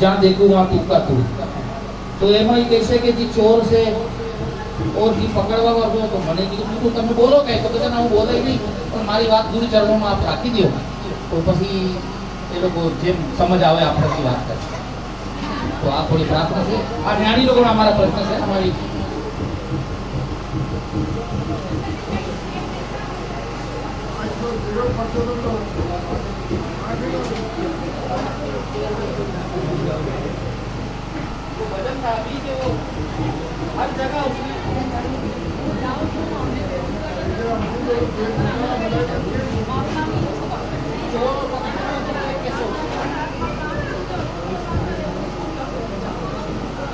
जहाँ देखूँ वहाँ तुक्का तू। तो एम ही कैसे कि जी चोर से और जी पकड़वा वर्गो तो મને કીધું તું તમે બોલો કઈ તો કે ના હું બોલે નહીં પણ મારી વાત ગુરુ ચરણોમાં આપ રાખી દો તો પછી એ લોકો જેમ સમજ આવે આપણાથી વાત કરે તો આ થોડી પ્રાર્થના છે આ જ્ઞાની લોકોનો અમારા પ્રશ્ન છે અમારી भजन था अभी जो हर जगह उसने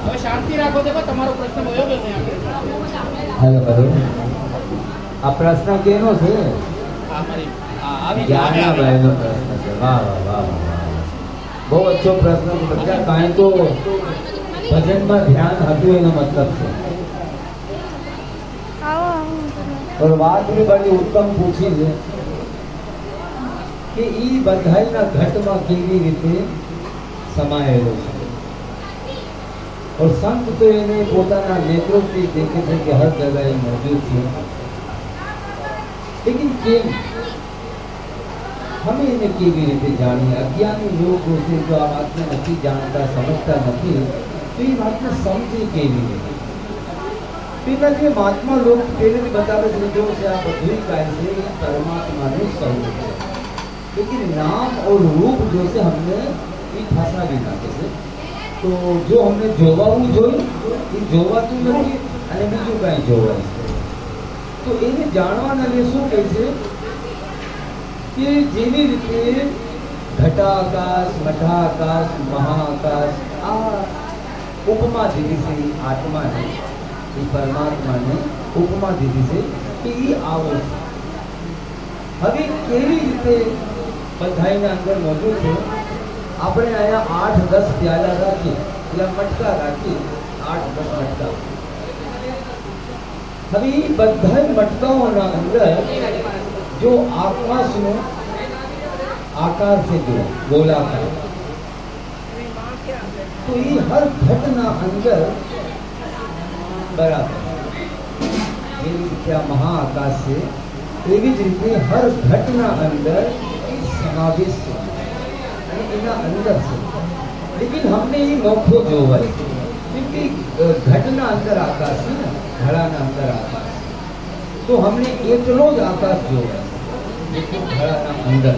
હવે શાંતિ રાખો તો તમારો પ્રશ્ન ભયો કે નહીં હેલો હેલો આ પ્રશ્ન કેનો છે અમારી આવી જ્ઞાનના ભાઈનો પ્રશ્ન છે વાહ વાહ વાહ વાહ બહુ અચ્છો પ્રશ્ન છે બધા કાંઈ તો ભજનમાં ધ્યાન હતું એનો મતલબ છે और વાત भी बड़ी उत्तम पूछी है कि ई बधाईना घटમાં કેવી રીતે સમાયેલો છે और संत तो એને પોતાના નેત્રોથી દેખે છે કે હર જગ્યાએ મौजूद છે लेकिन કેમ हमें इन्हें કેવી રીતે જાણીએ અજ્ઞાની લોકો છે જો આ વાતને નથી જાણતા સમજતા નથી તો એ વાતને સમજે કેવી રીતે પેલા જે મહાત્મા લોક પહેલેથી બતાવે છે જો છે આ બધું કાય છે એ પરમાત્માનું સ્વરૂપ છે लेकिन नाम और रूप जो से हमने ये फसाવી નાખે છે તો જો हमने જોવાવું જોયું એ જોવાતું નથી અને બીજું કાંઈ જોવાય છે તો એને જાણવાના लिए શું કહે છે કે જેવી રીતે ઘટાકાશ મઠાકાશ મહાકાશ આ ઉપમા દીધી છે આત્માને એ પરમાત્માને ઉપમા દીધી છે કે એ આવો છે હવે કેવી રીતે બધાઈના અંદર મોજૂદ છે આપણે અહીંયા 8-10 પ્યાલા રાખીએ એટલે મટકા રાખીએ 8-10 મટકા હવે એ બધા મટકાઓના અંદર जो आकाश नो आकार से जो गोलाकार तो ये हर घटना अंदर बराबर क्या महाआकाश से एवी ज रीते हर घटना अंदर समावेश अंदर से लेकिन हमने ये नोखो जोवा क्योंकि घटना अंदर आकाश है ना घड़ा अंदर आकाश तो हमने एकलो ज आकाश जोवा लेकिन घड़ा अंदर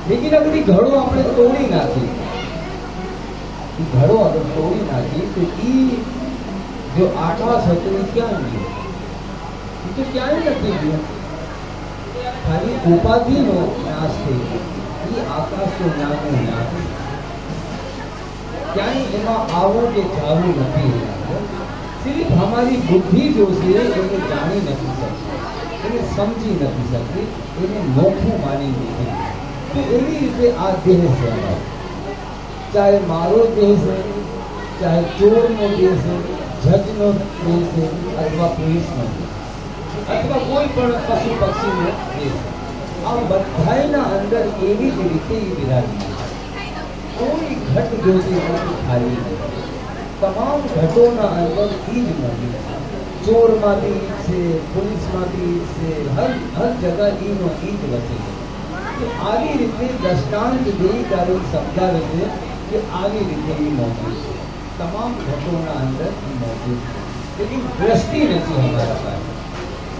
लेकिन अगर ये घड़ो આપણે તોડી નાખી ये घड़ो अगर तोड़ी नाखी तो ये जो आकाश હતો એ ક્યાં ગયો એ તો ક્યાંય નથી ગયો ખાલી ઉપાધિનો નાશ થઈ ગયો એ આકાશ તો નાનો નાશ ક્યાંય એમાં આવું કે જાવું નથી सिर्फ हमारी बुद्धि जो से એને જાણી નથી શકતી એને સમજી નથી શકતી એને નોખું માની લીધી તો એવી રીતે આ દેહ છે ચાહે મારો દેહ છે ચાહે ચોરનો દેહ છે જજનો દેહ છે અથવા પોલીસનો અથવા કોઈ પણ પશુ પક્ષીનો દેહ આ બધાના અંદર એવી જ રીતે વિરાજી કોઈ ઘટ જો છે ખાલી નથી तमाम घटों अंदर ईज मौजूद है चोर में भी ईज से पुलिस में भी ईज से हर जगह ईनो ईज बचे तो आगे रीते दृष्टांत दे कारण समझावे છે कि आगे रीते ये मौजूद है तमाम घटों अंदर मौजूद है लेकिन दृष्टि नहीं हमारा पास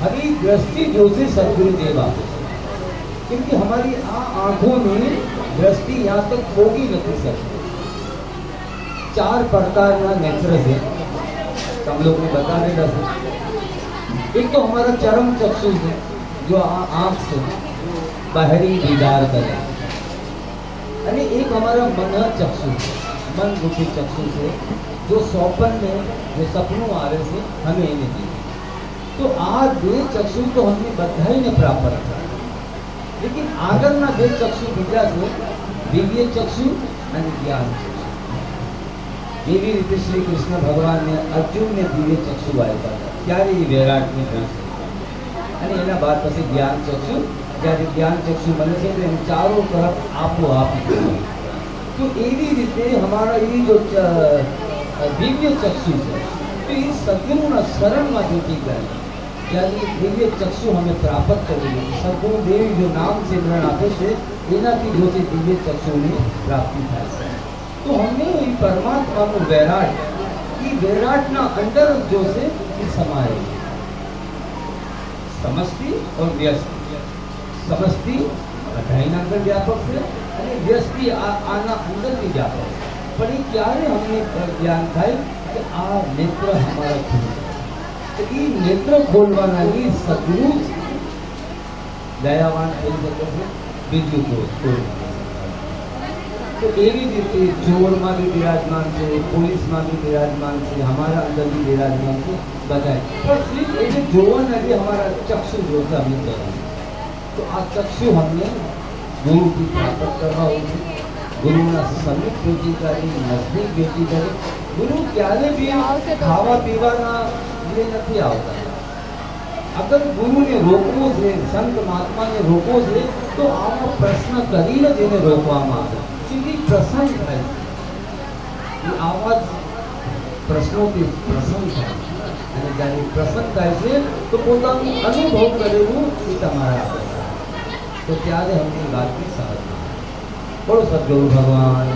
हरी दृष्टि जो से सदगुरुदेव आपे क्योंकि हमारी आंखों में दृष्टि यहाँ तक होगी नहीं सकती 4 प्रकार नेत्र है हम लोग ने बता देगा एक तो हमारा चरम चक्षु है जो आंख से बाहरी दीदार करे अरे एक हमारा मन चक्षु है मन रूपी चक्षु से जो स्वप्न में जो सपनों आ रहे से हमें नहीं दी तो आ 2 चक्षु तो हमने बधाई ने प्राप्त था लेकिन आगर ना 2 चक्षु बीजा से दिव्य चक्षु और ज्ञान એવી રીતે શ્રી કૃષ્ણ ભગવાનને અર્જુનને દિવ્ય ચક્ષુ આપ્યા ત્યારે એ વિરાટની દ્રષ્ટિ અને એના બાદ પછી જ્ઞાન ચક્ષુ જ્યારે જ્ઞાન ચક્ષુ બને છે તો એમ ચારો તરફ આપોઆપ તો એવી રીતે અમારા એ જો દિવ્ય ચક્ષુ છે તો એ સદગુરુના શરણમાં જોતી ગયા ત્યારે એ દિવ્ય ચક્ષુ અમે પ્રાપ્ત કરી લીધી. સદગુરુ દેવી જો નામ સિમરણ આપે છે એનાથી જો તે દિવ્ય ચક્ષુની પ્રાપ્તિ થાય છે. તો અમને એ પરમાત્માનું વૈરાટ એ વૈરાટના અંદર જો છે એ સમાય છે. સમષ્ટિ और વ્યસ્તિ. સમષ્ટિ બધાયના અંદર વ્યાપક છે અને વ્યસ્તિ આના અંદરથી વ્યાપક છે. પણ એ ક્યારે અમને જ્ઞાન થાય કે આ નેત્ર અમારા ખુલે તો એ નેત્ર ખોલવાના એ સદગુરુ દયાવાન થઈ શકે છે. બીજું કોઈ તો એવી જ રીતે ચોરમાં બી બિરાજમાન છે, પોલીસમાં બી બિરાજમાન છે, हमारा अंदर भी विराजमान છે બધા. પણ सिर्फ એને જોવાના જે हमारा चक्षु જોતા અમે કરવાનું. તો આ ચક્ષુ અમને ગુરુથી પ્રાપ્ત કરવા હોય. ગુરુના સમીપ ભેટી કરી, નજદીક ભેટી કરી. ગુરુ ક્યારે બી ખાવા પીવાના એ નથી આવતા. અગર ગુરુને રોકવો છે, સંત મહાત્માને રોકવો છે તો આનો પ્રશ્ન કરીને જ એને રોકવામાં આવે. જેથી પ્રસન્ન થાય એ આવા જ પ્રશ્નોથી પ્રસન્ન થાય અને જ્યારે પ્રસન્ન થાય છે તો પોતાનું અનુભવ કરેલું એ તમારા આવે તો ત્યારે અમને વાતની સમજ પડે. બોલો સદગુરુ ભગવાન.